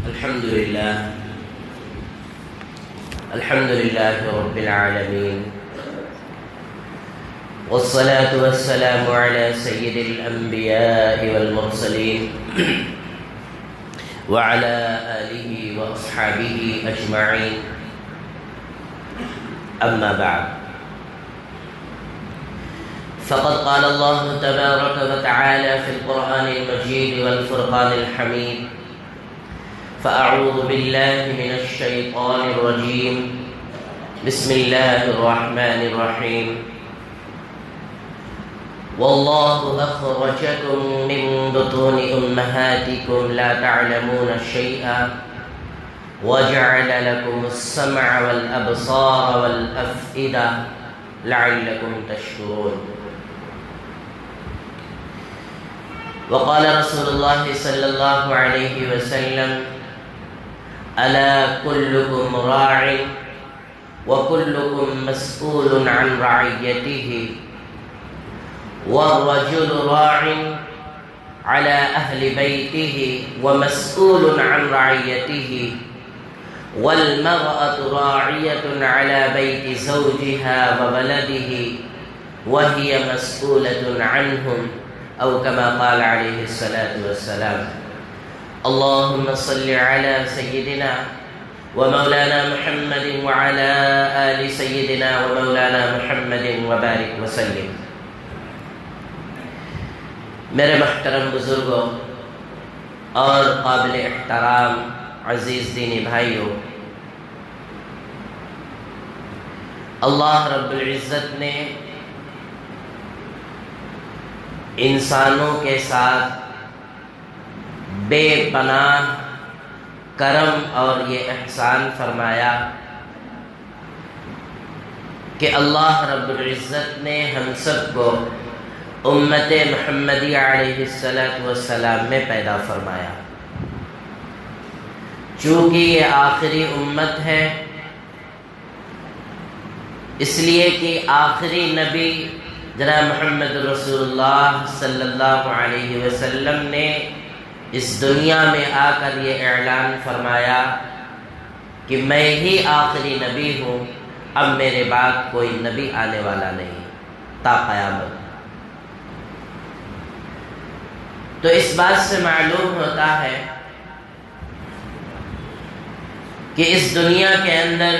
الحمد لله رب العالمين، والصلاة والسلام على سيد الأنبياء والمرسلين وعلى آله وأصحابه أجمعين. أما بعد، فقد قال الله تبارك وتعالى في القرآن المجيد والفرقان الحميد: فأعوذ بالله من الشيطان الرجيم، بسم الله الرحمن الرحيم. والله أخرجكم من بطون أمهاتكم لا تعلمون شيئا وجعل لكم السمع والأبصار والأفئدة لعلكم تشكرون. وقال رسول الله صلى الله عليه وسلم: ألا كلكم راع وكلكم مسؤول عن رعيته، والرجل راع على أهل بيته ومسؤول عن رعيته، والمرأة راعية على بيت زوجها وولده وهي مسؤولة عنهم، أو كما قال عليه الصلاة والسلام. اللهم صل على سيدنا ومولانا محمد وعلى آل سيدنا ومولانا محمد وبارك وسلم. میرے محترم بزرگوں اور قابل احترام عزیز دینی بھائیوں، اللہ رب العزت نے انسانوں کے ساتھ بے پناہ کرم اور یہ احسان فرمایا کہ اللہ رب العزت نے ہم سب کو امت محمدی علیہ السلام میں پیدا فرمایا. چونکہ یہ آخری امت ہے، اس لیے کہ آخری نبی جناب محمد رسول اللہ صلی اللہ علیہ وسلم نے اس دنیا میں آ کر یہ اعلان فرمایا کہ میں ہی آخری نبی ہوں، اب میرے بعد کوئی نبی آنے والا نہیں تا قیامت. تو اس بات سے معلوم ہوتا ہے کہ اس دنیا کے اندر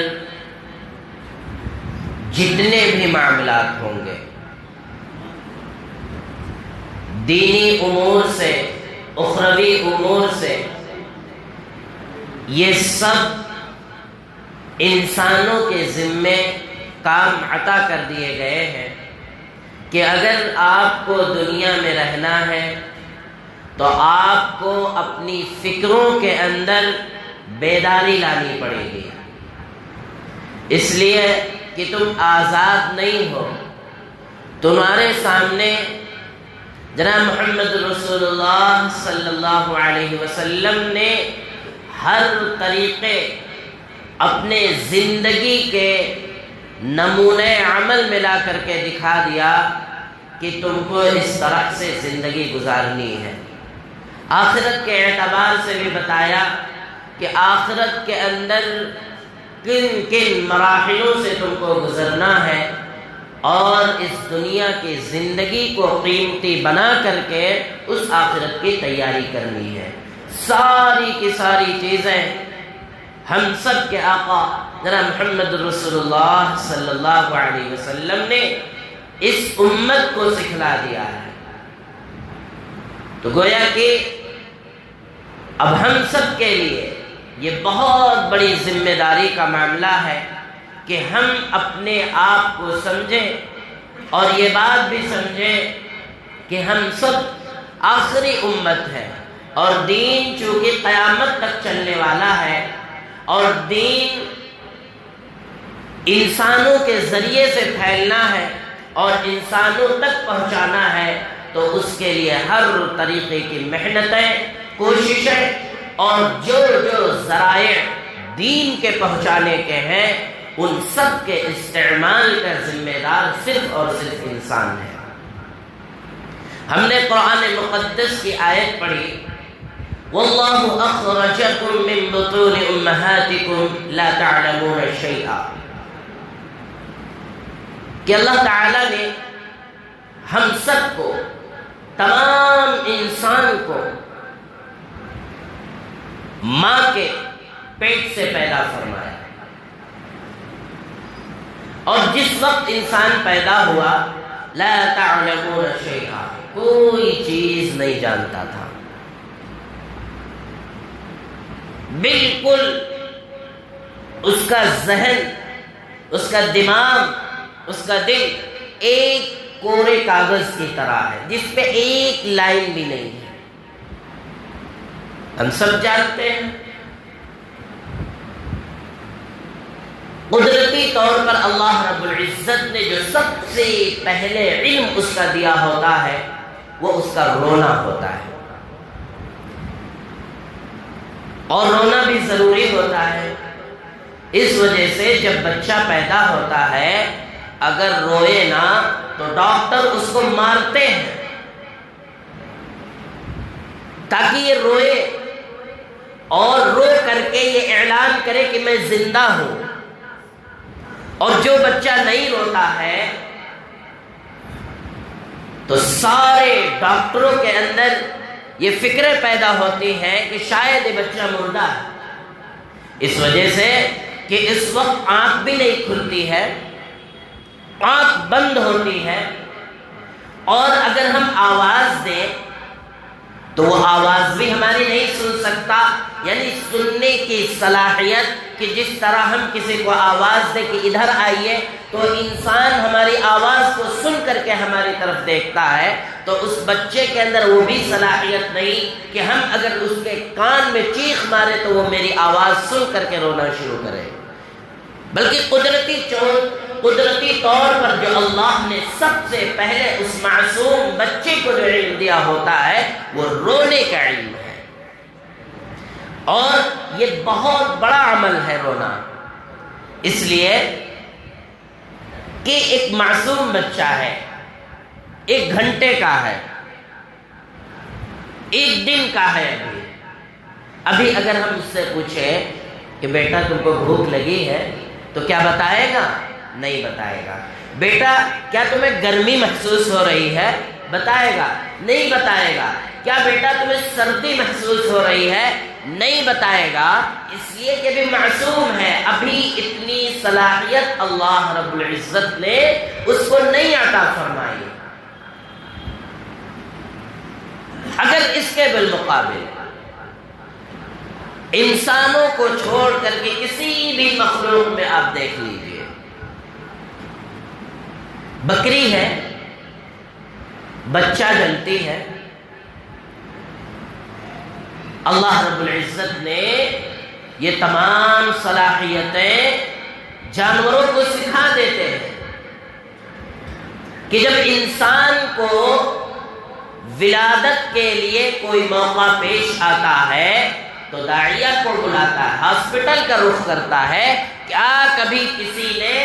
جتنے بھی معاملات ہوں گے، دینی امور سے اخروی امور سے، یہ سب انسانوں کے ذمے کام عطا کر دیے گئے ہیں کہ اگر آپ کو دنیا میں رہنا ہے تو آپ کو اپنی فکروں کے اندر بیداری لانی پڑے گی، اس لیے کہ تم آزاد نہیں ہو. تمہارے سامنے جناب محمد رسول اللہ صلی اللہ علیہ وسلم نے ہر طریقے اپنے زندگی کے نمونے عمل میں لا کر کے دکھا دیا کہ تم کو اس طرح سے زندگی گزارنی ہے. آخرت کے اعتبار سے بھی بتایا کہ آخرت کے اندر کن کن مراحلوں سے تم کو گزرنا ہے، اور اس دنیا کی زندگی کو قیمتی بنا کر کے اس آخرت کی تیاری کرنی ہے. ساری کی ساری چیزیں ہم سب کے آقا جناب محمد رسول اللہ صلی اللہ علیہ وسلم نے اس امت کو سکھلا دیا ہے. تو گویا کہ اب ہم سب کے لیے یہ بہت بڑی ذمہ داری کا معاملہ ہے کہ ہم اپنے آپ کو سمجھیں اور یہ بات بھی سمجھیں کہ ہم سب آخری امت ہے، اور دین چونکہ قیامت تک چلنے والا ہے، اور دین انسانوں کے ذریعے سے پھیلنا ہے اور انسانوں تک پہنچانا ہے، تو اس کے لیے ہر طریقے کی محنتیں، کوششیں اور جو ذرائع دین کے پہنچانے کے ہیں ان سب کے استعمال کا ذمہ دار صرف اور صرف انسان ہے. ہم نے قرآن مقدس کی آیت پڑھی واللہ اخرجکم من بطون امہاتکم لا تعلمون شیئا، کہ اللہ تعالیٰ نے ہم سب کو، تمام انسان کو ماں کے پیٹ سے پیدا فرمایا، اور جس وقت انسان پیدا ہوا لا تعلمون شیئا، کوئی چیز نہیں جانتا تھا، بالکل اس کا ذہن، اس کا دماغ، اس کا دل ایک کورے کاغذ کی طرح ہے جس پہ ایک لائن بھی نہیں ہے۔ ہم سب جانتے ہیں قدرتی طور پر اللہ رب العزت نے جو سب سے پہلے علم اس کا دیا ہوتا ہے وہ اس کا رونا ہوتا ہے، اور رونا بھی ضروری ہوتا ہے۔ اس وجہ سے جب بچہ پیدا ہوتا ہے اگر روئے نہ تو ڈاکٹر اس کو مارتے ہیں تاکہ یہ روئے اور رو کر کے یہ اعلان کرے کہ میں زندہ ہوں۔ اور جو بچہ نہیں روتا ہے تو سارے ڈاکٹروں کے اندر یہ فکریں پیدا ہوتی ہیں کہ شاید یہ بچہ مردہ ہے، اس وجہ سے کہ اس وقت آنکھ بھی نہیں کھلتی ہے، آنکھ بند ہوتی ہے، اور اگر ہم آواز دیں تو وہ آواز بھی ہماری نہیں سن سکتا، یعنی سننے کی صلاحیت کہ جس طرح ہم کسی کو آواز دے کہ ادھر آئیے تو انسان ہماری آواز کو سن کر کے ہماری طرف دیکھتا ہے، تو اس بچے کے اندر وہ بھی صلاحیت نہیں کہ ہم اگر اس کے کان میں چیخ مارے تو وہ میری آواز سن کر کے رونا شروع کرے، بلکہ قدرتی طور پر جو اللہ نے سب سے پہلے اس معصوم بچے کو جو علم دیا ہوتا ہے وہ رونے کا علم ہے، اور یہ بہت بڑا عمل ہے رونا، اس لیے کہ ایک معصوم بچہ ہے، 1 گھنٹے کا ہے، 1 دن کا ہے، ابھی اگر ہم اس سے پوچھیں کہ بیٹا تم کو بھوک لگی ہے تو کیا بتائے گا؟ نہیں بتائے گا۔ بیٹا کیا تمہیں گرمی محسوس ہو رہی ہے؟ بتائے گا؟ نہیں بتائے گا۔ کیا بیٹا تمہیں سردی محسوس ہو رہی ہے؟ نہیں بتائے گا، اس لیے کہ بھی معصوم ہے، ابھی اتنی صلاحیت اللہ رب العزت نے اس کو نہیں عطا فرمائی۔ اگر اس کے بالمقابل انسانوں کو چھوڑ کر کے کسی بھی مخلوق میں آپ دیکھ لیجئے، بکری ہے، بچہ جنتی ہے، اللہ رب العزت نے یہ تمام صلاحیتیں جانوروں کو سکھا دیتے ہیں کہ جب انسان کو ولادت کے لیے کوئی موقع پیش آتا ہے تو داعیہ کو بلاتا ہے، ہاسپٹل کا رخ کرتا ہے۔ کیا کبھی کسی نے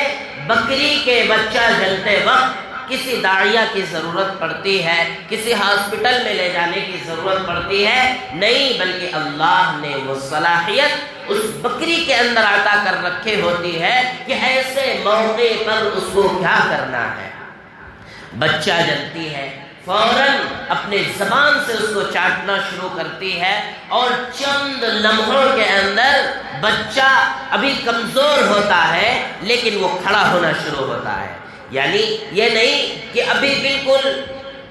بکری کے بچہ جنتے وقت کسی داعیہ کی ضرورت پڑتی ہے، کسی ہاسپٹل میں لے جانے کی ضرورت پڑتی ہے؟ نہیں، بلکہ اللہ نے وہ صلاحیت اس بکری کے اندر عطا کر رکھے ہوتی ہے کہ ایسے موقع پر اس کو کیا کرنا ہے۔ بچہ جنتی ہے، فوراً اپنے زبان سے اس کو چاٹنا شروع کرتی ہے، اور چند لمحوں کے اندر بچہ ابھی کمزور ہوتا ہے لیکن وہ کھڑا ہونا شروع ہوتا ہے، یعنی یہ نہیں کہ ابھی بالکل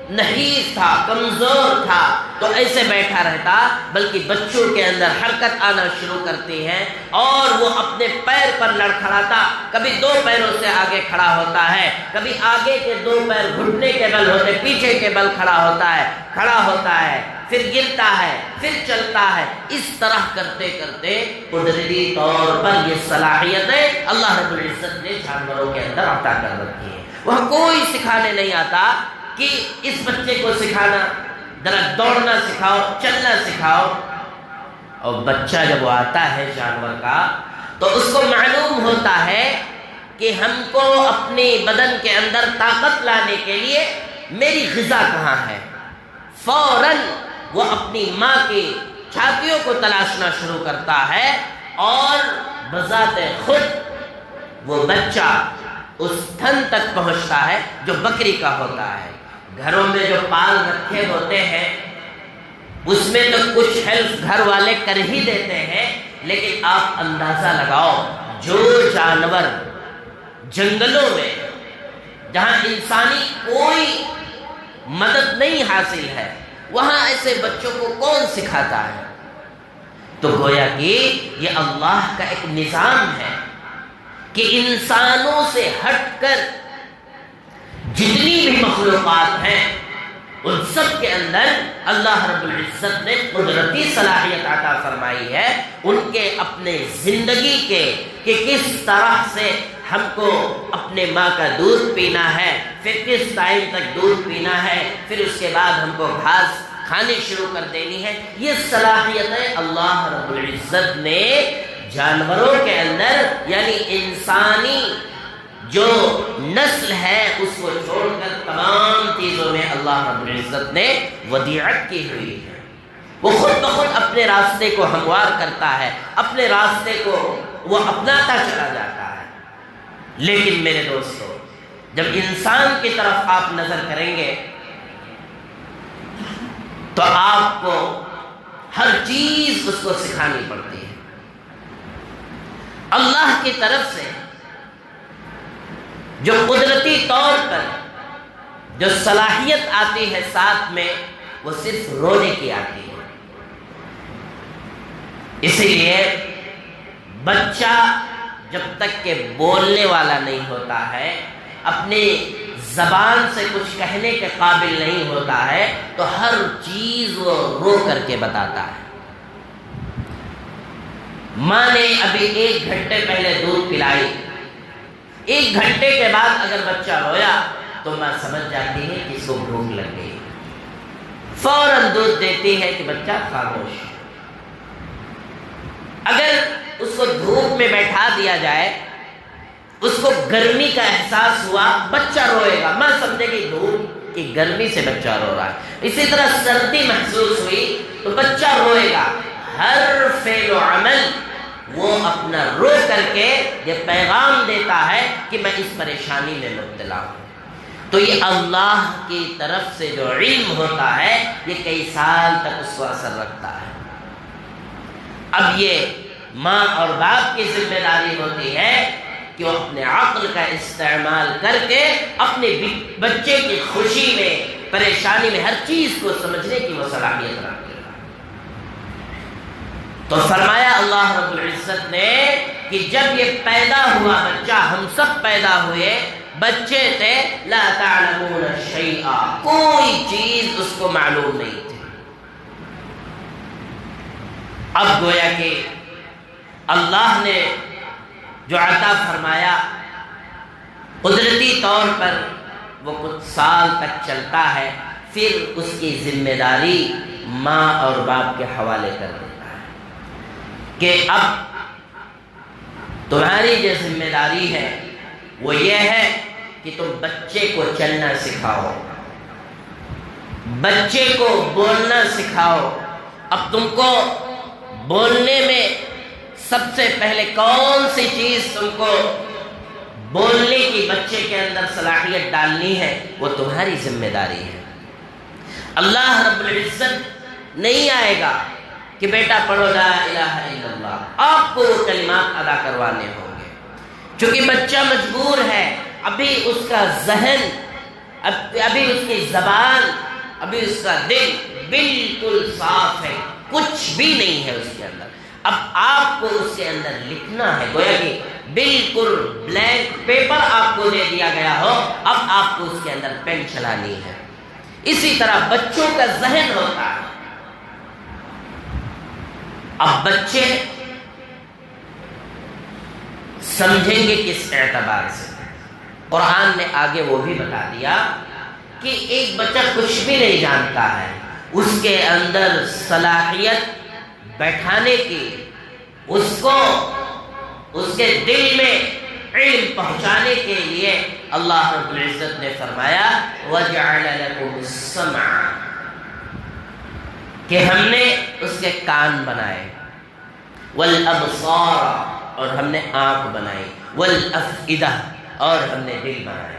نحیف تھا، کمزور تھا تو ایسے بیٹھا رہتا، بلکہ بچوں کے اندر حرکت آنا شروع کرتی ہے اور وہ اپنے پیر پر لڑکھڑاتا، کبھی 2 پیروں سے آگے کھڑا ہوتا ہے، کبھی آگے کے 2 پیر گھٹنے کے بل ہوتے، پیچھے کے بل کھڑا ہوتا ہے، پھر گرتا ہے، پھر چلتا ہے، اس طرح کرتے کرتے قدرتی طور پر یہ صلاحیتیں اللہ رب العزت نے جانوروں کے اندر عطا کر رکھی ہیں۔ وہاں کوئی سکھانے نہیں آتا کہ اس بچے کو سکھانا، ذرا دوڑنا سکھاؤ، چلنا سکھاؤ، اور بچہ جب وہ آتا ہے جانور کا تو اس کو معلوم ہوتا ہے کہ ہم کو اپنے بدن کے اندر طاقت لانے کے لیے میری غذا کہاں ہے، فوراً وہ اپنی ماں کے چھاتیوں کو تلاشنا شروع کرتا ہے اور بذات خود وہ بچہ اس تھن تک پہنچتا ہے جو بکری کا ہوتا ہے۔ گھروں میں جو پال رکھے ہوتے ہیں اس میں تو کچھ ہیلپ گھر والے کر ہی دیتے ہیں، لیکن آپ اندازہ لگاؤ جو جانور جنگلوں میں جہاں انسانی کوئی مدد نہیں حاصل ہے وہاں ایسے بچوں کو کون سکھاتا ہے؟ تو گویا کہ یہ اللہ کا ایک نظام ہے کہ انسانوں سے ہٹ کر جتنی بھی مخلوقات ہیں ان سب کے اندر اللہ رب العزت نے قدرتی صلاحیت عطا فرمائی ہے ان کے اپنے زندگی کے کہ کس طرح سے ہم کو اپنے ماں کا دودھ پینا ہے، پھر کس ٹائم تک دودھ پینا ہے، پھر اس کے بعد ہم کو گھاس کھانی شروع کر دینی ہے۔ یہ صلاحیتیں اللہ رب العزت نے جانوروں کے اندر یعنی انسانی جو نسل ہے اس کو چھوڑ کر تمام چیزوں میں اللہ رب العزت نے ودیعت کی ہوئی ہے۔ وہ خود بخود اپنے راستے کو ہموار کرتا ہے، اپنے راستے کو وہ اپناتا چلا جاتا ہے۔ لیکن میرے دوستو، جب انسان کی طرف آپ نظر کریں گے تو آپ کو ہر چیز اس کو سکھانی پڑتی ہے۔ اللہ کی طرف سے جو قدرتی طور پر جو صلاحیت آتی ہے ساتھ میں وہ صرف رونے کی آتی ہے۔ اسی لیے بچہ جب تک کہ بولنے والا نہیں ہوتا ہے، اپنی زبان سے کچھ کہنے کے قابل نہیں ہوتا ہے، تو ہر چیز وہ رو کر کے بتاتا ہے۔ ماں نے ابھی 1 گھنٹے پہلے دودھ پلائی، 1 گھنٹے کے بعد اگر بچہ رویا تو ماں سمجھ جاتی ہے کہ اس کو بھوک لگ گئی، فوراً دودھ دیتی ہے کہ بچہ خاموش۔ اگر اس کو دھوپ میں بیٹھا دیا جائے، اس کو گرمی کا احساس ہوا، بچہ روئے گا، ماں سمجھے گی دھوپ کی گرمی سے بچہ رو رہا ہے۔ اسی طرح سردی محسوس ہوئی تو بچہ روئے گا۔ ہر فعل و عمل وہ اپنا رو کر کے یہ پیغام دیتا ہے کہ میں اس پریشانی میں مبتلا ہوں۔ تو یہ اللہ کی طرف سے جو علم ہوتا ہے یہ کئی سال تک اس کو اثر رکھتا ہے۔ اب یہ ماں اور باپ کی ذمہ داری ہوتی ہے کہ وہ اپنے عقل کا استعمال کر کے اپنے بچے کی خوشی میں، پریشانی میں ہر چیز کو سمجھنے کی وہ صلاحیت رکھتے ہیں۔ تو فرمایا اللہ رب العزت نے کہ جب یہ پیدا ہوا بچہ، ہم سب پیدا ہوئے، بچے تھے، لا تعلمون شیئا، کوئی چیز اس کو معلوم نہیں تھی۔ اب گویا کہ اللہ نے جو عطا فرمایا قدرتی طور پر وہ کچھ سال تک چلتا ہے، پھر اس کی ذمہ داری ماں اور باپ کے حوالے کر دیتا ہے کہ اب تمہاری جو ذمہ داری ہے وہ یہ ہے کہ تم بچے کو چلنا سکھاؤ، بچے کو بولنا سکھاؤ۔ اب تم کو بولنے میں سب سے پہلے کون سی چیز تم کو بولنے کی بچے کے اندر صلاحیت ڈالنی ہے وہ تمہاری ذمہ داری ہے۔ اللہ رب العزت نہیں آئے گا کہ بیٹا پڑھو لا الہ الا اللہ، آپ کو وہ کلمات ادا کروانے ہوں گے، چونکہ بچہ مجبور ہے، ابھی اس کا ذہن، ابھی اس کی زبان، ابھی اس کا دل بالکل صاف ہے، کچھ بھی نہیں ہے اس کے اندر۔ اب آپ کو اس کے اندر لکھنا ہے، گویا کہ بالکل بلینک پیپر آپ کو دے دیا گیا ہو، اب آپ کو اس کے اندر پین چلانی ہے۔ اسی طرح بچوں کا ذہن ہوتا ہے۔ اب بچے سمجھیں گے کس اعتبار سے؟ قرآن نے آگے وہ بھی بتا دیا کہ ایک بچہ کچھ بھی نہیں جانتا ہے، اس کے اندر صلاحیت بیٹھانے کی، اس کو اس کے دل میں علم پہنچانے کے لیے اللہ رب العزت نے فرمایا وَجَعَلَ لَكُمُ السَّمْعَ، کہ ہم نے اس کے کان بنائے، والابصار اور ہم نے آنکھ بنائی، والافئدہ اور ہم نے دل بنایا۔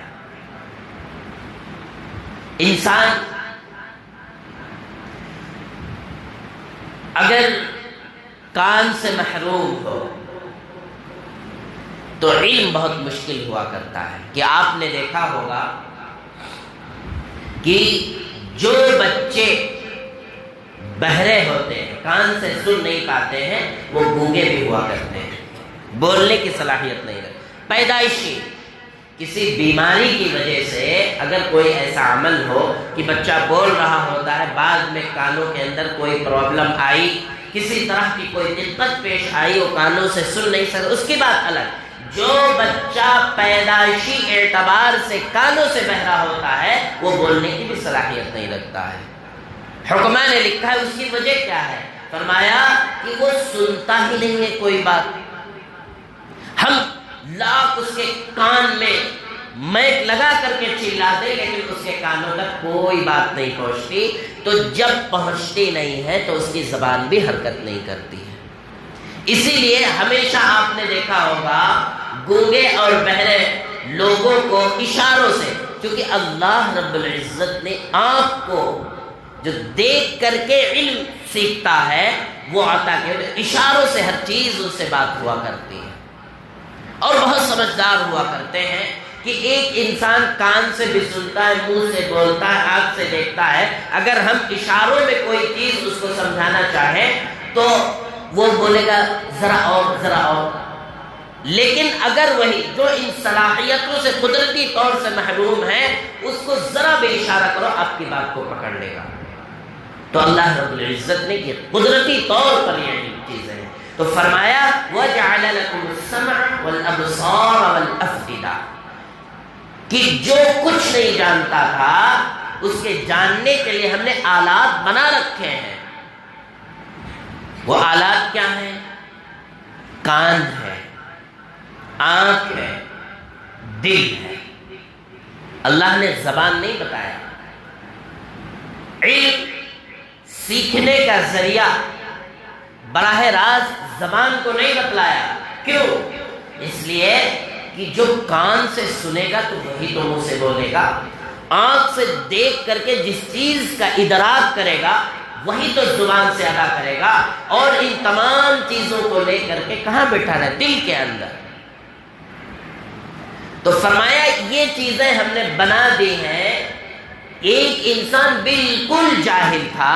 انسان اگر کان سے محروم ہو تو علم بہت مشکل ہوا کرتا ہے۔ کہ آپ نے دیکھا ہوگا کہ جو بچے بہرے ہوتے ہیں، کان سے سن نہیں پاتے ہیں، وہ گونگے بھی ہوا کرتے ہیں، بولنے کی صلاحیت نہیں رہتی۔ پیدائشی کسی بیماری کی وجہ سے اگر کوئی ایسا عمل ہو کہ بچہ بول رہا ہوتا ہے، بعد میں کانوں کے اندر کوئی پرابلم آئی، کسی طرح کی کوئی دقت پیش آئی، وہ کانوں سے سن نہیں سکتا، اس کی بات الگ۔ جو بچہ پیدائشی اعتبار سے کانوں سے بہرا ہوتا ہے، وہ بولنے کی بھی صلاحیت نہیں رکھتا ہے۔ حکماء نے لکھا ہے اس کی وجہ کیا ہے، فرمایا کہ وہ سنتا ہی نہیں ہے کوئی بات۔ ہم لاکھ اس کے کان میں مائک لگا کر کے چلا دے، لیکن اس کے کانوں تک کوئی بات نہیں پہنچتی، تو جب پہنچتی نہیں ہے تو اس کی زبان بھی حرکت نہیں کرتی ہے۔ اسی لیے ہمیشہ آپ نے دیکھا ہوگا گونگے اور بہرے لوگوں کو اشاروں سے، کیونکہ اللہ رب العزت نے آنکھ کو جو دیکھ کر کے علم سیکھتا ہے وہ عطا کیا، اشاروں سے ہر چیز ان سے بات ہوا کرتی ہے، اور بہت سمجھدار ہوا کرتے ہیں کہ ایک انسان کان سے بھی سنتا ہے، منہ سے بولتا ہے، آنکھ سے دیکھتا ہے، اگر ہم اشاروں میں کوئی چیز اس کو سمجھانا چاہیں تو وہ بولے گا ذرا اور ذرا اور، لیکن اگر وہی جو ان صلاحیتوں سے قدرتی طور سے محروم ہے، اس کو ذرا بھی اشارہ کرو آپ کی بات کو پکڑ لے گا۔ تو اللہ رب العزت نے یہ قدرتی طور پر یہ چیزیں ہیں، تو فرمایا وَجَعَلَ لَكُمُ السَّمْعَ وَالْأَبْصَارَ وَالْأَفْئِدَةَ، کہ جو کچھ نہیں جانتا تھا اس کے جاننے کے لیے ہم نے آلات بنا رکھے ہیں۔ وہ آلات کیا ہیں؟ کان ہے، آنکھ ہے، دل ہے۔ اللہ نے زبان نہیں بتایا، علم سیکھنے کا ذریعہ براہ راست زبان کو نہیں بتلایا۔ کیوں؟ اس لیے کہ جو کان سے سنے گا تو وہی تو منہ سے بولے گا، آنکھ سے دیکھ کر کے جس چیز کا ادراک کرے گا وہی تو زبان سے ادا کرے گا، اور ان تمام چیزوں کو لے کر کے کہاں بٹھا ہے؟ دل کے اندر۔ تو فرمایا یہ چیزیں ہم نے بنا دی ہیں۔ ایک انسان بالکل جاہل تھا،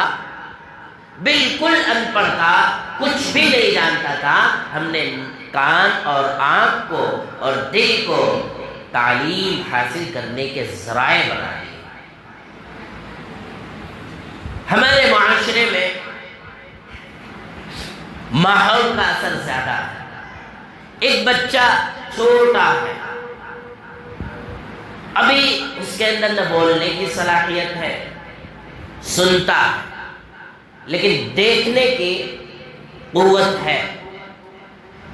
بالکل ان پڑھ تھا، کچھ بھی نہیں جانتا تھا، ہم نے کان اور آنکھ کو اور دل کو تعلیم حاصل کرنے کے ذرائع بنا دیے۔ ہمارے معاشرے میں ماحول کا اثر زیادہ ہے۔ ایک بچہ چھوٹا ہے، ابھی اس کے اندر نہ بولنے کی صلاحیت ہے، سنتا ہے لیکن دیکھنے کی قوت ہے،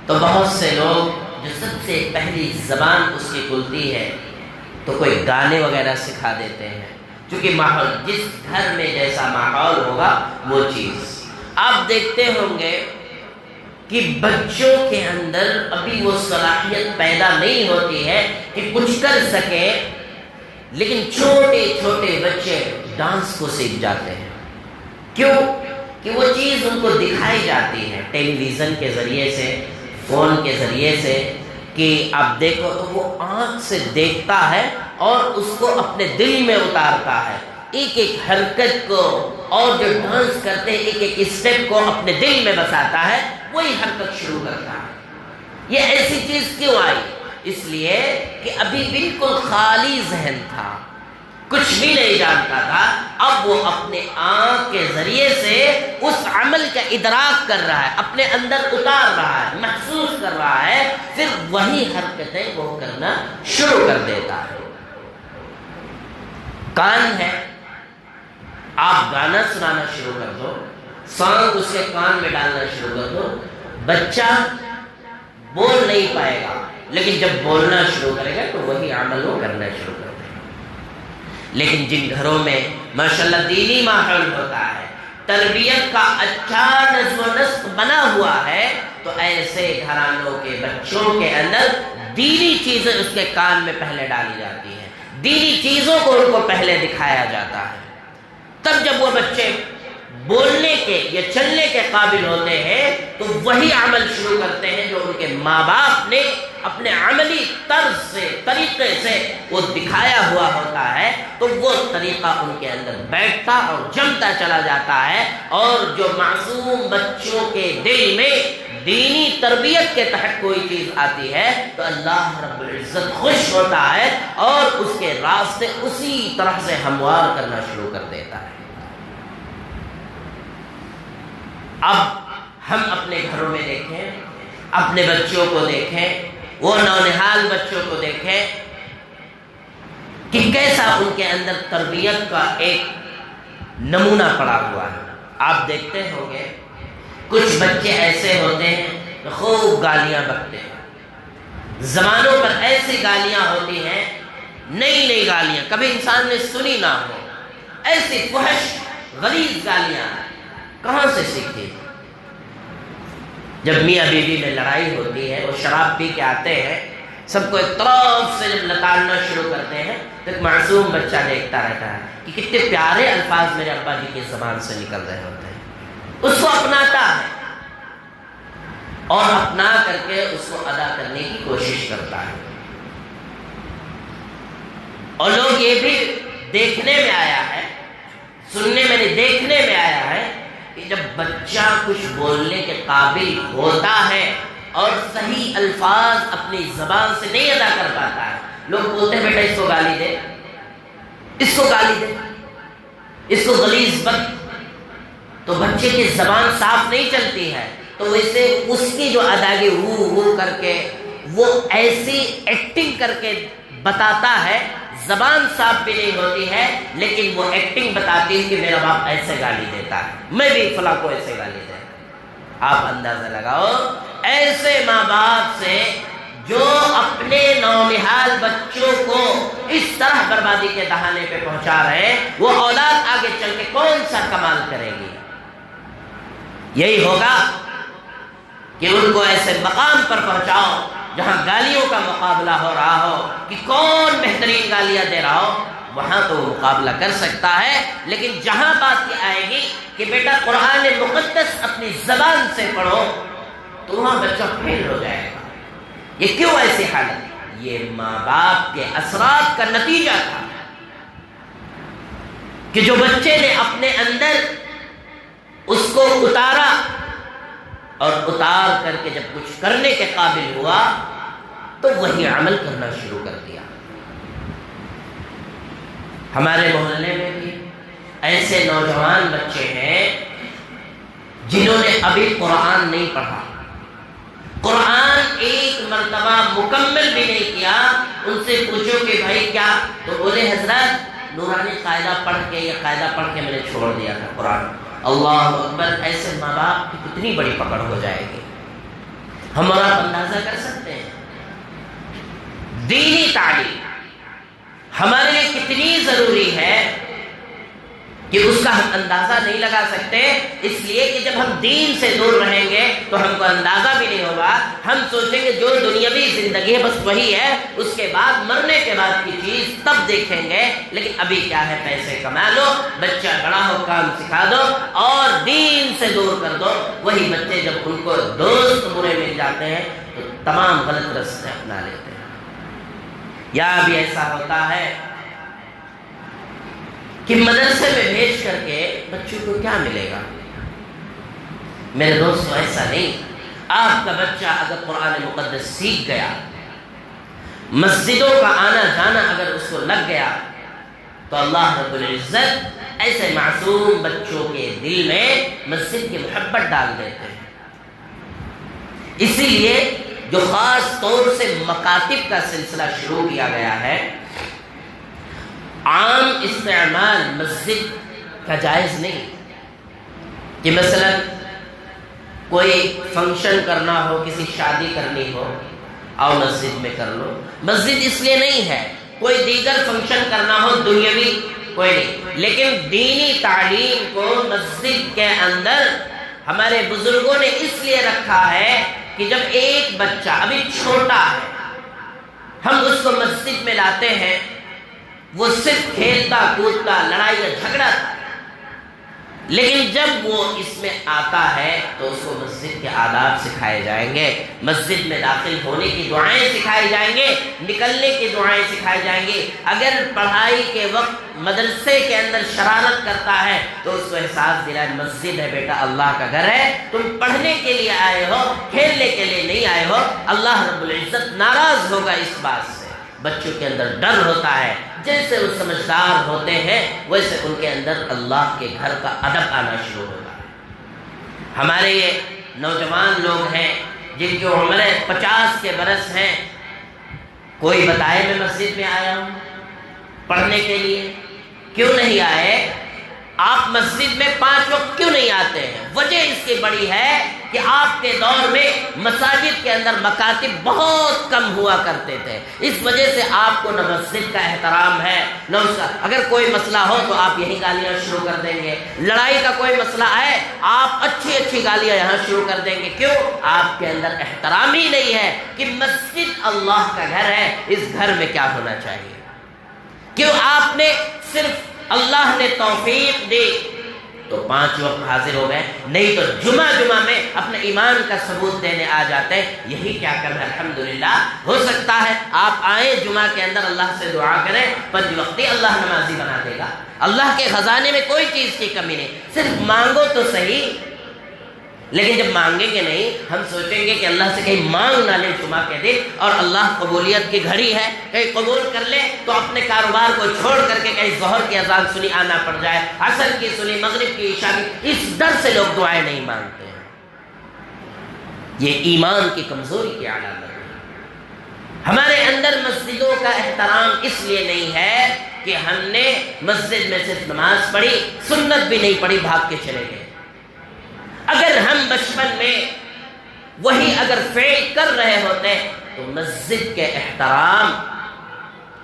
تو بہت سے لوگ جو سب سے پہلی زبان اس کی کھلتی ہے تو کوئی گانے وغیرہ سکھا دیتے ہیں، کیونکہ ماحول، جس گھر میں جیسا ماحول ہوگا وہ چیز۔ آپ دیکھتے ہوں گے کہ بچوں کے اندر ابھی وہ صلاحیت پیدا نہیں ہوتی ہے کہ کچھ کر سکے، لیکن چھوٹے چھوٹے بچے ڈانس کو سیکھ جاتے ہیں۔ کیوں؟ کہ وہ چیز ان کو دکھائی جاتی ہے ٹیلی ویژن کے ذریعے سے، فون کے ذریعے سے، کہ آپ دیکھو تو وہ آنکھ سے دیکھتا ہے اور اس کو اپنے دل میں اتارتا ہے، ایک ایک حرکت کو، اور جو ڈانس کرتے ہیں ایک ایک اسٹیپ کو اپنے دل میں بساتا ہے، وہی حرکت شروع کرتا ہے۔ یہ ایسی چیز کیوں آئی؟ اس لیے کہ ابھی بالکل خالی ذہن تھا، کچھ بھی نہیں جانتا تھا، اب وہ اپنے آنکھ کے ذریعے سے اس عمل کا ادراک کر رہا ہے، اپنے اندر اتار رہا ہے، محسوس کر رہا ہے، پھر وہی حرکتیں وہ کرنا شروع کر دیتا ہے۔ کان ہے، آپ گانا سنانا شروع کر دو، سانگ اس کے کان میں ڈالنا شروع کر دو، بچہ بول نہیں پائے گا، لیکن جب بولنا شروع کرے گا تو وہی عمل وہ کرنا شروع کر دے گا۔ لیکن جن گھروں میں ماشاءاللہ دینی ماحول ہوتا ہے، تربیت کا اچھا نظم و نسق بنا ہوا ہے تو ایسے گھرانوں کے بچوں کے اندر دینی چیزیں اس کے کان میں پہلے ڈالی جاتی ہیں، دینی چیزوں کو ان کو پہلے دکھایا جاتا ہے۔ تب جب وہ بچے بولنے کے یا چلنے کے قابل ہوتے ہیں تو وہی عمل شروع کرتے ہیں جو ان کے ماں باپ نے اپنے عملی طرز سے، طریقے سے وہ دکھایا ہوا ہوتا ہے، تو وہ طریقہ ان کے اندر بیٹھتا اور جمتا چلا جاتا ہے، اور جو معصوم بچوں کے دل میں دینی تربیت کے تحت کوئی چیز آتی ہے تو اللہ رب العزت خوش ہوتا ہے اور اس کے راستے اسی طرح سے ہموار کرنا شروع کر دیتا ہے۔ اب ہم اپنے گھروں میں دیکھیں، اپنے بچوں کو دیکھیں، وہ نونہال بچوں کو دیکھیں کہ کیسا ان کے اندر تربیت کا ایک نمونہ پڑا ہوا ہے۔ آپ دیکھتے ہوں گے کچھ بچے ایسے ہوتے ہیں کہ خوب گالیاں بکتے ہیں، زبانوں پر ایسی گالیاں ہوتی ہیں، نئی نئی گالیاں کبھی انسان نے سنی نہ ہو، ایسی فحش غلیظ گالیاں کہاں سے سیکھی؟ جب میاں بیوی میں لڑائی ہوتی ہے، وہ شراب پی کے آتے ہیں، سب کو ایک طرف سے جب لتاڑنا شروع کرتے ہیں تو ایک معصوم بچہ دیکھتا رہتا ہے کہ کتنے پیارے الفاظ میرے ابا جی کی زبان سے نکل رہے ہوتے ہیں، اس کو اپناتا ہے اور اپنا کر کے اس کو ادا کرنے کی کوشش کرتا ہے۔ اور لوگ یہ بھی دیکھنے میں آیا ہے، سننے میں نہیں، دیکھنے میں آیا ہے کہ جب بچہ کچھ بولنے کے قابل ہوتا ہے اور صحیح الفاظ اپنی زبان سے نہیں ادا کر پاتا ہے، لوگ بولتے ہیں بیٹا اس کو گالی دے، اس کو گالی دے، اس کو غلیظ بک، تو بچے کی زبان صاف نہیں چلتی ہے تو ویسے اس کی جو اداگی ہو کر کے وہ ایسی ایکٹنگ کر کے بتاتا ہے، زبان صاف بھی نہیں ہوتی ہے لیکن وہ ایکٹنگ بتاتی ہے کہ میرا باپ ایسے گالی دیتا ہے، میں بھی فلاں کو ایسے گالی دیتا۔ آپ اندازہ لگاؤ ایسے ماں باپ سے جو اپنے نونہال بچوں کو اس طرح بربادی کے دہانے پہ پہنچا رہے ہیں، وہ اولاد آگے چل کے کون سا کمال کرے گی؟ یہی ہوگا کہ ان کو ایسے مقام پر پہنچاؤ جہاں گالیوں کا مقابلہ ہو رہا ہو کہ کون بہترین گالیاں دے رہا ہو، وہاں تو وہ مقابلہ کر سکتا ہے، لیکن جہاں بات یہ آئے گی کہ بیٹا قرآن مقدس اپنی زبان سے پڑھو تو وہاں بچہ فیل ہو جائے گا۔ یہ کیوں ایسی حالت؟ یہ ماں باپ کے اثرات کا نتیجہ تھا کہ جو بچے نے اپنے اندر اس کو اتارا اور اتار کر کے جب کچھ کرنے کے قابل ہوا تو وہی عمل کرنا شروع کر دیا۔ ہمارے محلے میں بھی ایسے نوجوان بچے ہیں جنہوں نے ابھی قرآن نہیں پڑھا، قرآن ایک مرتبہ مکمل بھی نہیں کیا۔ ان سے پوچھو کہ بھائی کیا، تو بولے حضرت نورانی قاعدہ پڑھ کے یا قاعدہ پڑھ کے میں نے چھوڑ دیا تھا قرآن۔ اللہ اکبر! ایسے ماں باپ کی کتنی بڑی پکڑ ہو جائے گی، ہم اور آپ اندازہ کر سکتے ہیں دینی تعلیم ہمارے لیے کتنی ضروری ہے کہ اس کا ہم اندازہ نہیں لگا سکتے، اس لیے کہ جب ہم دین سے دور رہیں گے تو ہم کو اندازہ بھی نہیں ہوگا، ہم سوچیں گے جو دنیاوی زندگی ہے بس وہی ہے، اس کے بعد مرنے کے بعد کی چیز تب دیکھیں گے، لیکن ابھی کیا ہے، پیسے کما لو، بچہ بڑا ہو کام سکھا دو اور دین سے دور کر دو۔ وہی بچے جب ان کو دوست برے مل جاتے ہیں تو تمام غلط راستے اپنا لیتے ہیں۔ یا بھی ایسا ہوتا ہے کہ مدرسے میں بھیج کر کے بچوں کو کیا ملے گا؟ میرے دوستو ایسا نہیں، آپ کا بچہ اگر قرآن مقدس سیکھ گیا، مسجدوں کا آنا جانا اگر اس کو لگ گیا تو اللہ رب العزت ایسے معصوم بچوں کے دل میں مسجد کی محبت ڈال دیتے ہیں۔ اسی لیے جو خاص طور سے مکاتب کا سلسلہ شروع کیا گیا ہے، عام استعمال مسجد کا جائز نہیں کہ مثلا کوئی فنکشن کرنا ہو، کسی شادی کرنی ہو، آؤ مسجد میں کر لو۔ مسجد اس لیے نہیں ہے، کوئی دیگر فنکشن کرنا ہو دنیاوی، کوئی نہیں، لیکن دینی تعلیم کو مسجد کے اندر ہمارے بزرگوں نے اس لیے رکھا ہے کہ جب ایک بچہ ابھی چھوٹا ہے، ہم اس کو مسجد میں لاتے ہیں، وہ صرف کھیلتا کودتا لڑائی یا جھگڑا تھا، لیکن جب وہ اس میں آتا ہے تو اس کو مسجد کے آداب سکھائے جائیں گے، مسجد میں داخل ہونے کی دعائیں سکھائی جائیں گے، نکلنے کی دعائیں سکھائی جائیں گے۔ اگر پڑھائی کے وقت مدرسے کے اندر شرارت کرتا ہے تو اس کو احساس دلائیں مسجد ہے بیٹا، اللہ کا گھر ہے، تم پڑھنے کے لیے آئے ہو، کھیلنے کے لیے نہیں آئے ہو۔ اللہ رب العزت ناراض ہوگا اس بات سے۔ بچوں کے اندر ڈر ہوتا ہے، جیسے وہ سمجھدار ہوتے ہیں ویسے ان کے اندر اللہ کے گھر کا ادب آنا شروع ہوتا ہے۔ ہمارے یہ نوجوان لوگ ہیں جن کی عمر 50 کے برس ہیں، کوئی بتائے میں مسجد میں آیا ہوں پڑھنے کے لیے، کیوں نہیں آئے؟ آپ مسجد میں 5 وقت کیوں نہیں آتے ہیں؟ وجہ اس کی بڑی ہے کہ آپ کے دور میں مساجد کے اندر مکاتب بہت کم ہوا کرتے تھے، اس وجہ سے آپ کو نہ مسجد کا احترام ہے نہ اس کا، اگر کوئی مسئلہ ہو تو آپ یہی گالیاں شروع کر دیں گے، لڑائی کا کوئی مسئلہ ہے آپ اچھی اچھی گالیاں یہاں شروع کر دیں گے۔ کیوں؟ آپ کے اندر احترام ہی نہیں ہے کہ مسجد اللہ کا گھر ہے، اس گھر میں کیا ہونا چاہیے۔ کیوں آپ نے صرف اللہ نے توفیق دی تو 5 وقت حاضر ہو گئے، نہیں تو جمعہ میں اپنے ایمان کا ثبوت دینے آ جاتے ہیں، یہی کیا کرنا ہے۔ الحمدللہ ہو سکتا ہے آپ آئیں جمعہ کے اندر اللہ سے دعا کریں، 5 وقتی اللہ نمازی بنا دے گا۔ اللہ کے خزانے میں کوئی چیز کی کمی نہیں، صرف مانگو تو صحیح، لیکن جب مانگیں گے نہیں، ہم سوچیں گے کہ اللہ سے کہیں مانگ نہ لیں جمعہ کے دن، اور اللہ قبولیت کی گھڑی ہے، کہیں قبول کر لے تو اپنے کاروبار کو چھوڑ کر کے کہیں ظہر کی اذان سنی آنا پڑ جائے، عصر کی سنی، مغرب کی، عشاء کی، اس ڈر سے لوگ دعائیں نہیں مانگتے ہیں۔ یہ ایمان کی کمزوری کی علامت ہے۔ ہمارے اندر مسجدوں کا احترام اس لیے نہیں ہے کہ ہم نے مسجد میں صرف نماز پڑھی، سنت بھی نہیں پڑھی، بھاگ کے چلے گئے۔ اگر ہم بچپن میں وہی اگر فعل کر رہے ہوتے تو مسجد کے احترام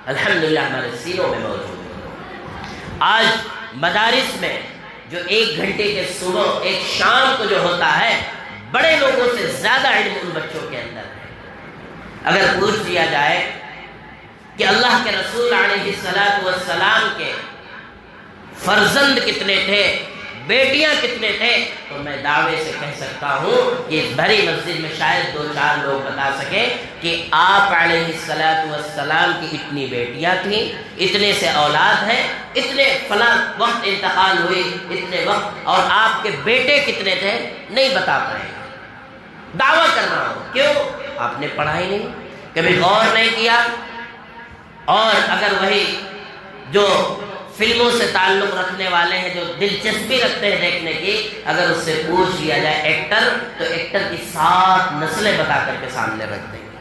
الحمدللہ ہمارے سینوں میں موجود ہے۔ آج مدارس میں جو 1 گھنٹے کے صبح 1 شام کو جو ہوتا ہے، بڑے لوگوں سے زیادہ علم ان بچوں کے اندر ہے۔ اگر پوچھ لیا جائے کہ اللہ کے رسول علیہ السلام کے فرزند کتنے تھے، بیٹیاں کتنے تھے، تو میں دعوے سے کہہ سکتا ہوں کہ اس بھری مسجد میں شاید 2-4 لوگ بتا سکیں کہ آپ علیہ السلام کی اتنی بیٹیاں تھیں، اتنے سے اولاد ہیں، اتنے فلاں وقت انتقال ہوئی، اتنے وقت، اور آپ کے بیٹے کتنے تھے نہیں بتا پائے۔ دعویٰ کر رہا ہوں، کیوں؟ آپ نے پڑھا ہی نہیں، کبھی غور نہیں کیا۔ اور اگر وہی جو فلموں سے تعلق رکھنے والے ہیں، جو دلچسپی رکھتے ہیں دیکھنے کی، اگر اس سے پوچھ لیا جائے ایکٹر، تو ایکٹر کی 7 نسلیں بتا کر کے سامنے رکھ دیں گے۔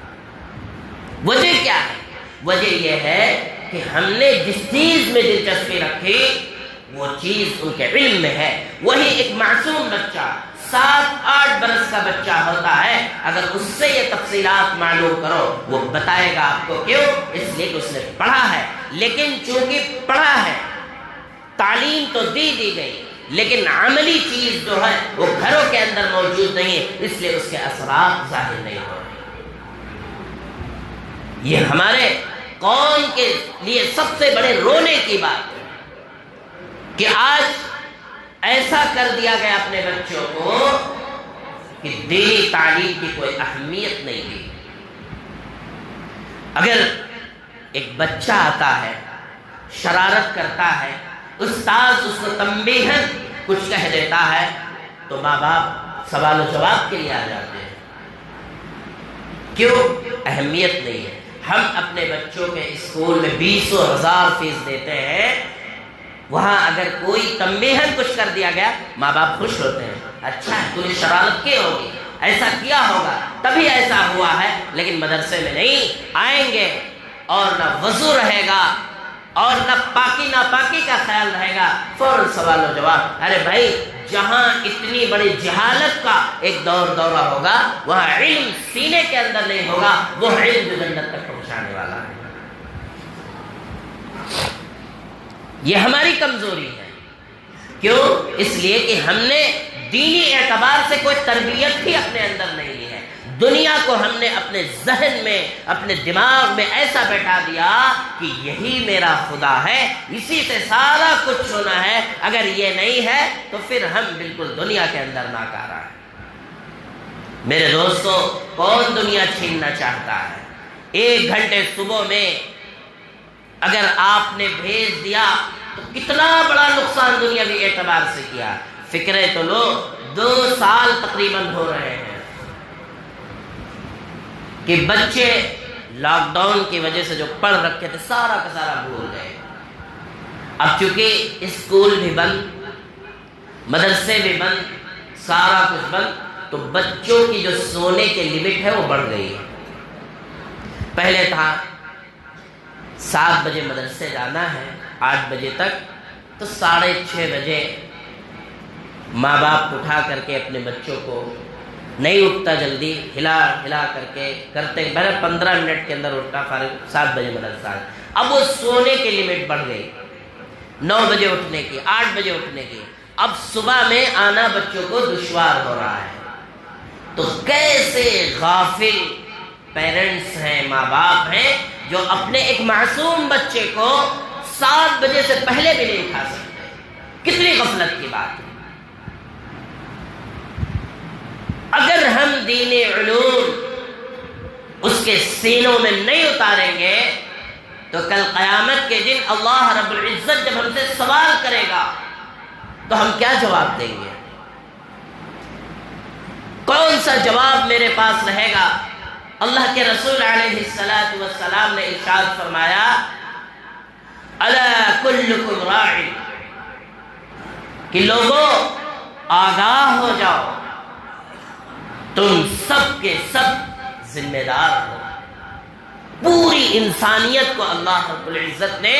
وجہ کیا ہے؟ وجہ یہ ہے کہ ہم نے جس چیز میں دلچسپی رکھی وہ چیز ان کے علم میں ہے۔ وہی ایک معصوم بچہ 7-8 برس کا بچہ ہوتا ہے، اگر اس سے یہ تفصیلات معلوم کرو وہ بتائے گا آپ کو۔ کیوں؟ اس لیے کہ اس نے پڑھا ہے، لیکن چونکہ پڑھا ہے، تعلیم تو دی گئی، لیکن عملی چیز جو ہے وہ گھروں کے اندر موجود نہیں ہے، اس لیے اس کے اثرات ظاہر نہیں ہو رہے۔ یہ ہمارے قوم کے لیے سب سے بڑے رونے کی بات ہے کہ آج ایسا کر دیا گیا اپنے بچوں کو کہ دینی تعلیم کی کوئی اہمیت نہیں دی۔ اگر ایک بچہ آتا ہے، شرارت کرتا ہے، استاذ اس کو تنبیہاً کچھ کہہ دیتا ہے تو ماں باپ سوال و جواب کے لیے آ جاتے ہیں۔ کیوں؟ اہمیت نہیں ہے۔ ہم اپنے بچوں کے اسکول میں 20,000 فیس دیتے ہیں، وہاں اگر کوئی تنبیہاً کچھ کر دیا گیا ماں باپ خوش ہوتے ہیں، اچھا تو نے شرارت کی ہوگی، ایسا کیا ہوگا تبھی ایسا ہوا ہے، لیکن مدرسے میں نہیں آئیں گے اور نہ وضو رہے گا اور نہ پاکی ناپاکی کا خیال رہے گا، فوراً سوال و جواب۔ ارے بھائی، جہاں اتنی بڑی جہالت کا ایک دورہ ہوگا وہاں علم سینے کے اندر نہیں ہوگا، وہ علم جو جنت تک پہنچانے والا ہے۔ یہ ہماری کمزوری ہے. کیوں؟ اس لیے کہ ہم نے دینی اعتبار سے کوئی تربیت بھی اپنے اندر نہیں لی ہے. دنیا کو ہم نے اپنے ذہن میں، اپنے دماغ میں ایسا بیٹھا دیا کہ یہی میرا خدا ہے، اسی سے سارا کچھ ہونا ہے. اگر یہ نہیں ہے تو پھر ہم بالکل دنیا کے اندر ناکارہ ہیں. میرے دوستو، کون دنیا چھیننا چاہتا ہے؟ 1 گھنٹے صبح میں اگر آپ نے بھیج دیا تو کتنا بڑا نقصان دنیاوی اعتبار سے کیا. فکرے تو لو، 2 سال تقریباً ہو رہے ہیں کہ بچے لاک ڈاؤن کی وجہ سے جو پڑھ رکھے تھے سارا کا سارا بھول گئے. اب چونکہ اسکول بھی بند، مدرسے بھی بند، سارا کچھ بند، تو بچوں کی جو سونے کی لمٹ ہے وہ بڑھ گئی ہے. پہلے تھا 7 بجے مدرسے جانا ہے 8 بجے تک، تو 6:30 بجے ماں باپ اٹھا کر کے اپنے بچوں کو، نہیں اٹھتا جلدی، ہلا کر کے کرتے 15 منٹ کے اندر اٹھتا، فارغ 7 بجے مدرسہ ہے. اب وہ سونے کی لمٹ بڑھ گئی، 9 بجے اٹھنے کی، 8 بجے اٹھنے کی. اب صبح میں آنا بچوں کو دشوار ہو رہا ہے. تو کیسے غافل پیرنٹس ہیں، ماں باپ ہیں، جو اپنے ایک معصوم بچے کو 7 بجے سے پہلے بھی نہیں اٹھا سکتے. کتنی غفلت کی بات ہے. اگر ہم دین علوم اس کے سینوں میں نہیں اتاریں گے تو کل قیامت کے دن اللہ رب العزت جب ہم سے سوال کرے گا تو ہم کیا جواب دیں گے؟ کون سا جواب میرے پاس رہے گا؟ اللہ کے رسول علیہ السلام نے ارشاد فرمایا، الا کلکم راع، کہ لوگوں آگاہ ہو جاؤ، تم سب کے سب ذمہ دار ہو. پوری انسانیت کو اللہ رب العزت نے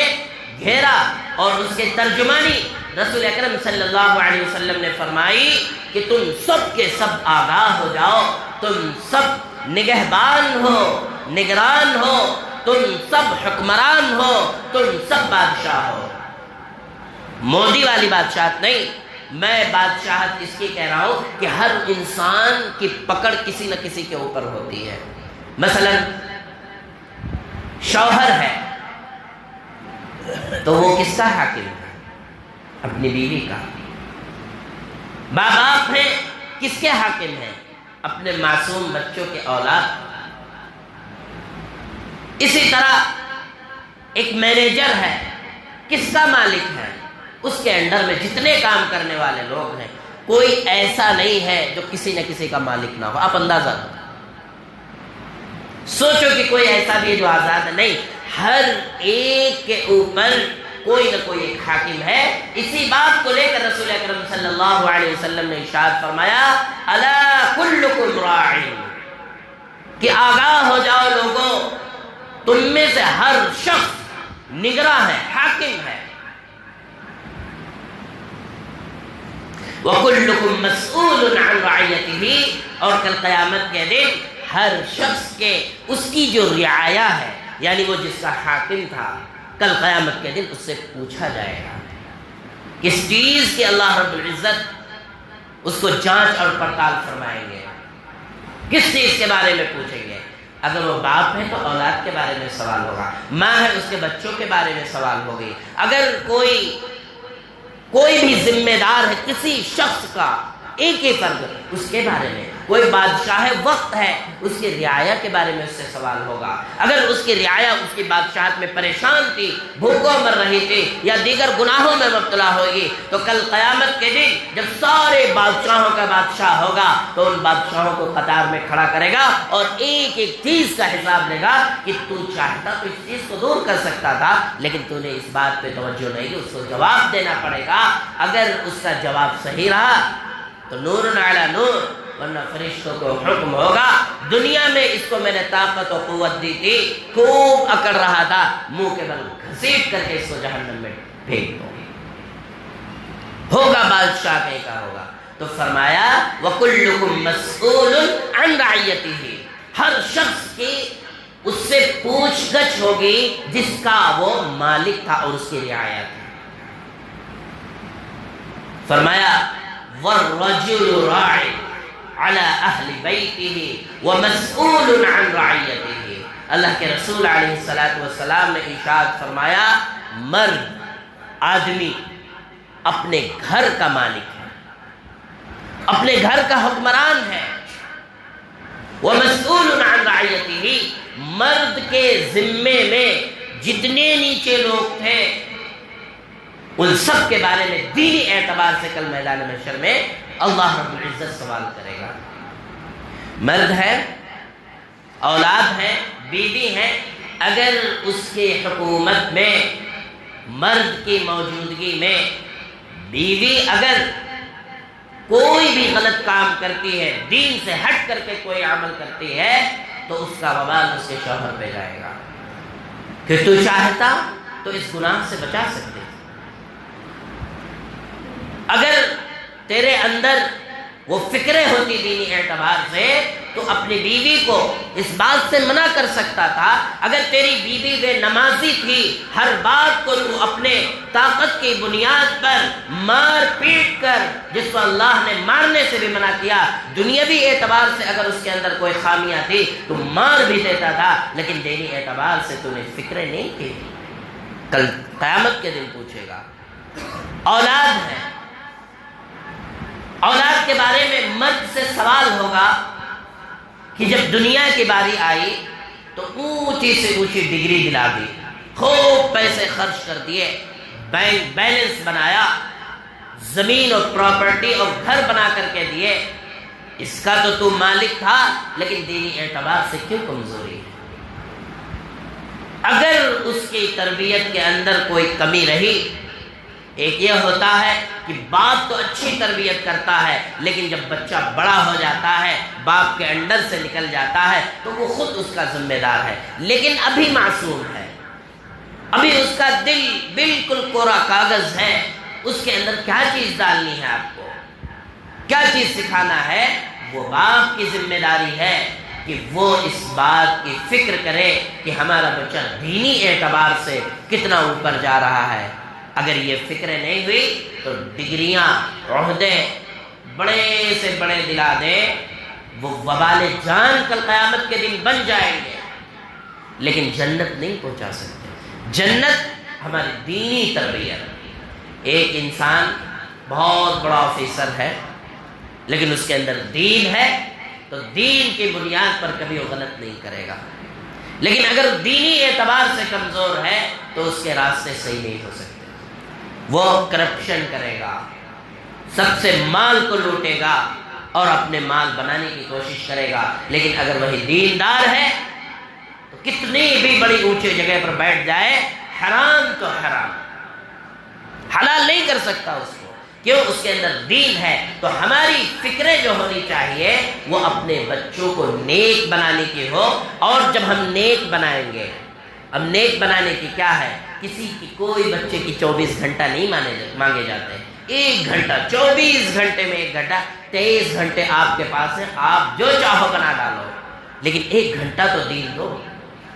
گھیرا، اور اس کے ترجمانی رسول اکرم صلی اللہ علیہ وسلم نے فرمائی کہ تم سب کے سب آگاہ ہو جاؤ، تم سب نگہبان ہو، نگران ہو، تم سب حکمران ہو، تم سب بادشاہ ہو. مودی والی بادشاہت نہیں، میں بادشاہت اس کی کہہ رہا ہوں کہ ہر انسان کی پکڑ کسی نہ کسی کے اوپر ہوتی ہے. مثلا شوہر ہے تو وہ کس کا حاکم ہے؟ اپنی بیوی کا. ماں باپ ہیں، کس کے حاکم ہیں؟ اپنے معصوم بچوں کے اولاد. اسی طرح ایک مینیجر ہے، کس کا مالک ہے؟ اس کے انڈر میں جتنے کام کرنے والے لوگ ہیں، کوئی ایسا نہیں ہے جو کسی نہ کسی کا مالک نہ ہو. آپ اندازہ سوچو کہ کوئی ایسا بھی ہے جو آزاد ہے؟ نہیں، ہر ایک کے اوپر کوئی نہ کوئی ایک حاکم ہے. اسی بات کو لے کر رسول اکرم صلی اللہ علیہ وسلم نے ارشاد فرمایا، الا کلکم راع، کہ آگاہ ہو جاؤ لوگوں، تم میں سے ہر شخص نگراں ہے، حاکم ہے. وَكُلُّكُمْ مَسْئُولٌ عَنْ رَعِيَّتِهِ، اور کل قیامت کے دن ہر شخص کے اس کی جو رعایا ہے، یعنی وہ جس کا حاکم تھا، کل قیامت کے دن اس سے پوچھا جائے گا. کس چیز کی اللہ رب العزت اس کو جانچ اور پڑتال فرمائیں گے؟ کس چیز کے بارے میں پوچھیں گے؟ اگر وہ باپ ہے تو اولاد کے بارے میں سوال ہوگا، ماں ہے اس کے بچوں کے بارے میں سوال ہوگی. اگر کوئی بھی ذمہ دار ہے کسی شخص کا، ایک ہی فرد، اس کے بارے میں. کوئی بادشاہ وقت ہے، اس کی رعایا کے بارے میں اس سے سوال ہوگا. اگر اس کی رعایا اس کی بادشاہت میں پریشان تھی، بھوکوں مر رہی تھی، یا دیگر گناہوں میں مبتلا ہوگی، تو کل قیامت کے دن جب سارے بادشاہوں کا بادشاہ ہوگا تو ان بادشاہوں کو قطار میں کھڑا کرے گا اور ایک ایک چیز کا حساب لے گا کہ تو چاہتا تو اس چیز کو دور کر سکتا تھا، لیکن تو نے اس بات پہ توجہ نہیں دی. اس کو جواب دینا پڑے گا. اگر اس کا جواب صحیح رہا تو نور علی نور، ورنہ فرشتوں کو حکم ہوگا، دنیا میں اس کو میں نے طاقت و قوت دی تھی، خوب اکڑ رہا تھا، منہ کے بل گھسیٹ کر کے اس کو جہنم میں پھینک دو. ہوگا بادشاہ کہیں کا ہوگا. تو فرمایا وَكُلُّكُمْ مَسْئُولٌ عَنْ رَعِيَّتِهِ، ہر شخص کی اس سے پوچھ گچھ ہوگی جس کا وہ مالک تھا اور اس کی رعایا تھی. فرمایا والرجل راع علی اہل بیتہ ومسئول عن رعیتہ. اللہ کے رسول علیہ السلام نے ارشاد فرمایا مرد آدمی اپنے گھر کا مالک ہے، اپنے گھر کا حکمران ہے. ومسئول عن رعیتہ، مرد کے ذمے میں جتنے نیچے لوگ تھے ان سب کے بارے میں دینی اعتبار سے کل میدان محشر میں اللہ رب العزت سوال کرے گا. مرد ہے، اولاد ہے، بیوی ہے، اگر اس کے حکومت میں مرد کی موجودگی میں بیوی اگر کوئی بھی غلط کام کرتی ہے، دین سے ہٹ کر کے کوئی عمل کرتی ہے، تو اس کا وبال اس کے شوہر پہ جائے گا کہ تو چاہتا تو اس گناہ سے بچا سکتے. اگر تیرے اندر وہ فکریں ہوتی دینی اعتبار سے تو اپنی بیوی کو اس بات سے منع کر سکتا تھا. اگر تیری بیوی بے نمازی تھی، ہر بات کو تو اپنے طاقت کی بنیاد پر مار پیٹ کر، جس کو اللہ نے مارنے سے بھی منع کیا، دنیاوی اعتبار سے اگر اس کے اندر کوئی خامیاں تھی تو مار بھی دیتا تھا، لیکن دینی اعتبار سے تو نے فکریں نہیں کی. کل قیامت کے دن پوچھے گا. اولاد ہے، اولاد کے بارے میں مرد سے سوال ہوگا کہ جب دنیا کی باری آئی تو اونچی سے اونچی ڈگری دلا دی، خوب پیسے خرچ کر دیے، بینک بیلنس بنایا، زمین اور پراپرٹی اور گھر بنا کر کے دیے، اس کا تو مالک تھا، لیکن دینی اعتبار سے کیوں کمزوری ہے؟ اگر اس کی تربیت کے اندر کوئی کمی رہی، ایک یہ ہوتا ہے کہ باپ تو اچھی تربیت کرتا ہے، لیکن جب بچہ بڑا ہو جاتا ہے، باپ کے انڈر سے نکل جاتا ہے، تو وہ خود اس کا ذمہ دار ہے، لیکن ابھی معصوم ہے، ابھی اس کا دل بالکل کوڑا کاغذ ہے. اس کے اندر کیا چیز ڈالنی ہے، آپ کو کیا چیز سکھانا ہے، وہ باپ کی ذمہ داری ہے کہ وہ اس بات کی فکر کرے کہ ہمارا بچہ دینی اعتبار سے کتنا اوپر جا رہا ہے. اگر یہ فکریں نہیں ہوئی تو ڈگریاں، عہدے بڑے سے بڑے دلا دے، وہ وبال جان کل قیامت کے دن بن جائیں گے، لیکن جنت نہیں پہنچا سکتے. جنت ہماری دینی تربیت. ایک انسان بہت بڑا آفیسر ہے، لیکن اس کے اندر دین ہے تو دین کی بنیاد پر کبھی وہ غلط نہیں کرے گا. لیکن اگر دینی اعتبار سے کمزور ہے تو اس کے راستے صحیح نہیں ہو سکتے. وہ کرپشن کرے گا، سب سے مال کو لوٹے گا اور اپنے مال بنانے کی کوشش کرے گا. لیکن اگر وہی دیندار ہے تو کتنی بھی بڑی اونچی جگہ پر بیٹھ جائے، حرام تو حرام، حلال نہیں کر سکتا اس کو. کیوں؟ اس کے اندر دین ہے. تو ہماری فکریں جو ہونی چاہیے وہ اپنے بچوں کو نیک بنانے کی ہو. اور جب ہم نیک بنائیں گے، اب نیک بنانے کی کیا ہے، کسی کی کوئی بچے کی 24 گھنٹہ نہیں مانگے جاتے. 1 گھنٹہ، 24 گھنٹے میں 1 گھنٹہ، 23 گھنٹے آپ کے پاس ہے، آپ جو چاہو بنا ڈالو، لیکن 1 گھنٹہ تو دین دو.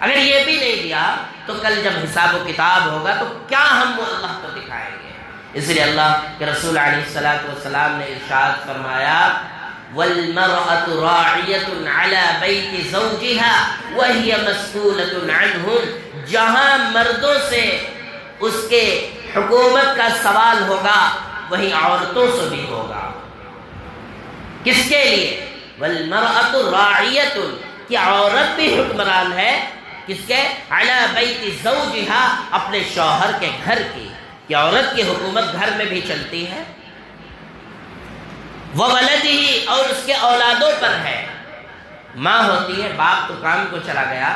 اگر یہ بھی نہیں دیا تو کل جب حساب و کتاب ہوگا تو کیا ہم وہ اللہ کو دکھائیں گے. اس لیے اللہ کے رسول علیہ السلام نے ارشاد فرمایا وَالْمَرْأَةُ رَاعِيَةٌ عَلَى بَيْتِ زَوْجِهَا وَهِيَ مَسْئُولَةٌ عَنْهُ. جہاں مردوں سے اس کے حکومت کا سوال ہوگا وہی عورتوں سے بھی ہوگا. کس کے لیے؟ وَالْمَرْأَةُ رَاعِيَةٌ، کہ عورت بھی حکمران ہے. کس کے؟ عَلَى بَيْتِ زَوْجِهَا، اپنے شوہر کے گھر کی. کہ عورت کی حکومت گھر میں بھی چلتی ہے. وَوَلَدِهِ، اور اس کے اولادوں پر ہے. ماں ہوتی ہے، باپ تو کام کو چلا گیا،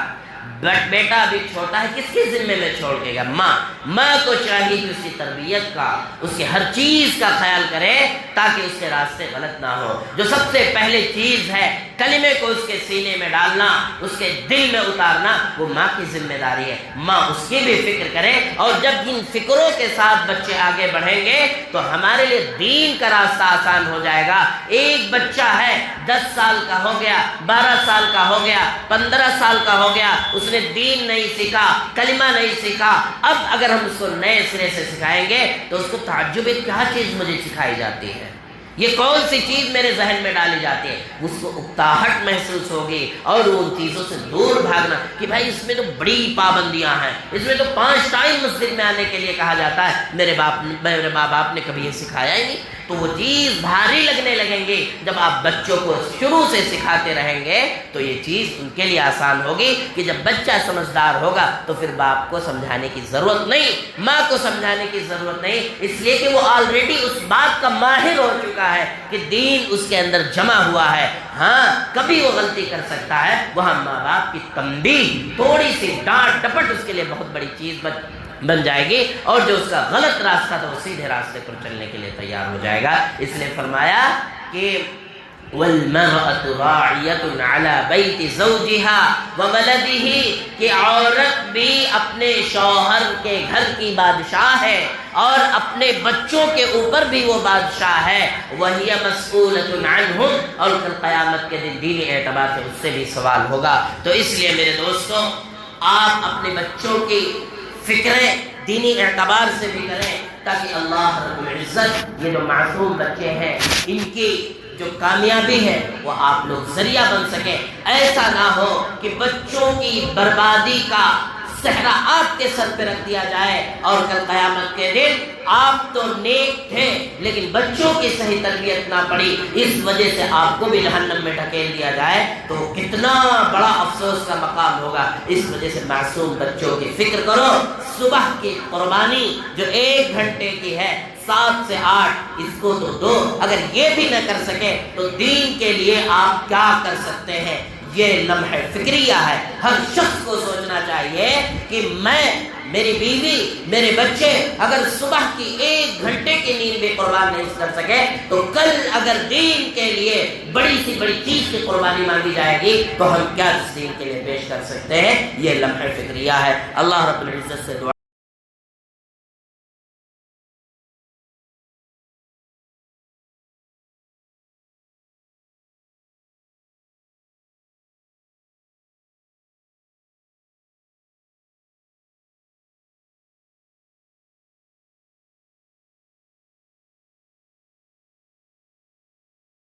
بیٹا ابھی چھوٹا ہے، کس کے ذمے میں چھوڑ کے گا؟ ماں کو چاہیے کہ اس کی تربیت کا، اس کی ہر چیز کا خیال کرے تاکہ اس کے راستے غلط نہ ہو. جو سب سے پہلے چیز ہے کلمے کو اس کے سینے میں ڈالنا، اس کے دل میں اتارنا، وہ ماں کی ذمہ داری ہے. ماں اس کی بھی فکر کرے. اور جب ان فکروں کے ساتھ بچے آگے بڑھیں گے تو ہمارے لیے دین کا راستہ آسان ہو جائے گا. ایک بچہ ہے 10 سال کا ہو گیا، 12 سال کا ہو گیا، 15 سال کا ہو گیا، اس نے دین نہیں سیکھا، کلمہ نہیں سیکھا، اب اگر ہم اس کو نئے سرے سے سکھائیں گے تو اس کو تعجب ہے کیا چیز مجھے سکھائی جاتی ہے، یہ کون سی چیز میرے ذہن میں ڈالی جاتی ہے، اس کو اکتاہٹ محسوس ہوگی اور ان چیزوں سے دور بھاگنا کہ بھائی اس میں تو بڑی پابندیاں ہیں، اس میں تو 5 ٹائم مسجد میں آنے کے لیے کہا جاتا ہے، میرے ماں باپ نے کبھی یہ سکھایا ہی نہیں، تو وہ چیز بھاری لگنے لگیں گی۔ جب آپ بچوں کو شروع سے سکھاتے رہیں گے تو یہ چیز ان کے لیے آسان ہوگی کہ جب بچہ سمجھدار ہوگا تو پھر باپ کو سمجھانے کی ضرورت نہیں، ماں کو سمجھانے کی ضرورت نہیں، اس لیے کہ وہ آلریڈی اس بات کا ماہر ہو چکا ہے کہ دین اس کے اندر جمع ہوا ہے۔ ہاں کبھی وہ غلطی کر سکتا ہے، وہاں ماں باپ کی تنبیہ، تھوڑی سی ڈانٹ ڈپٹ اس کے لیے بہت بڑی چیز بن جائے گی، اور جو اس کا غلط راستہ تھا وہ سیدھے راستے پر چلنے کے لیے تیار ہو جائے گا۔ اس لیے فرمایا کہ وَالْمَرْأَةُ رَاعِيَةٌ عَلَى بَيْتِ زَوْجِهَا وَوَلَدِهِ کہ عورت بھی اپنے شوہر کے گھر کی بادشاہ ہے اور اپنے بچوں کے اوپر بھی وہ بادشاہ ہے، وَهِيَ مَسْئُولَةٌ عَنْهُمْ اور کل قیامت کے دن دینی اعتبار سے اس سے بھی سوال ہوگا۔ تو اس لیے میرے دوستوں آپ اپنے بچوں کی فکریں دینی اعتبار سے بھی کریں تاکہ اللہ رب العزت یہ جو معصوم بچے ہیں ان کی جو کامیابی ہے وہ آپ لوگ ذریعہ بن سکیں۔ ایسا نہ ہو کہ بچوں کی بربادی کا صحرا آپ کے سر پہ رکھ دیا جائے اور کل قیامت کے دن آپ تو نیک تھے لیکن بچوں کی صحیح تربیت نہ پڑی، اس وجہ سے آپ کو بھی جہنم میں ڈھکیل دیا جائے تو کتنا بڑا افسوس کا مقام ہوگا۔ اس وجہ سے معصوم بچوں کی فکر کرو۔ صبح کی قربانی جو 1 گھنٹے کی ہے 7 سے 8 اس کو تو دو، اگر یہ بھی نہ کر سکے تو دین کے لیے آپ کیا کر سکتے ہیں، یہ لمحہ فکریہ ہے۔ ہر شخص کو سوچنا چاہیے کہ میں، میری بیوی، میرے بچے اگر صبح کی 1 گھنٹے کی نیند بھی قربان نہیں کر سکے تو کل اگر دین کے لیے بڑی سی بڑی چیز کی قربانی مانگی جائے گی تو ہم کیا اس دین کے لیے پیش کر سکتے ہیں، یہ لمحہ فکریہ ہے۔ اللہ رب العزت سے دعا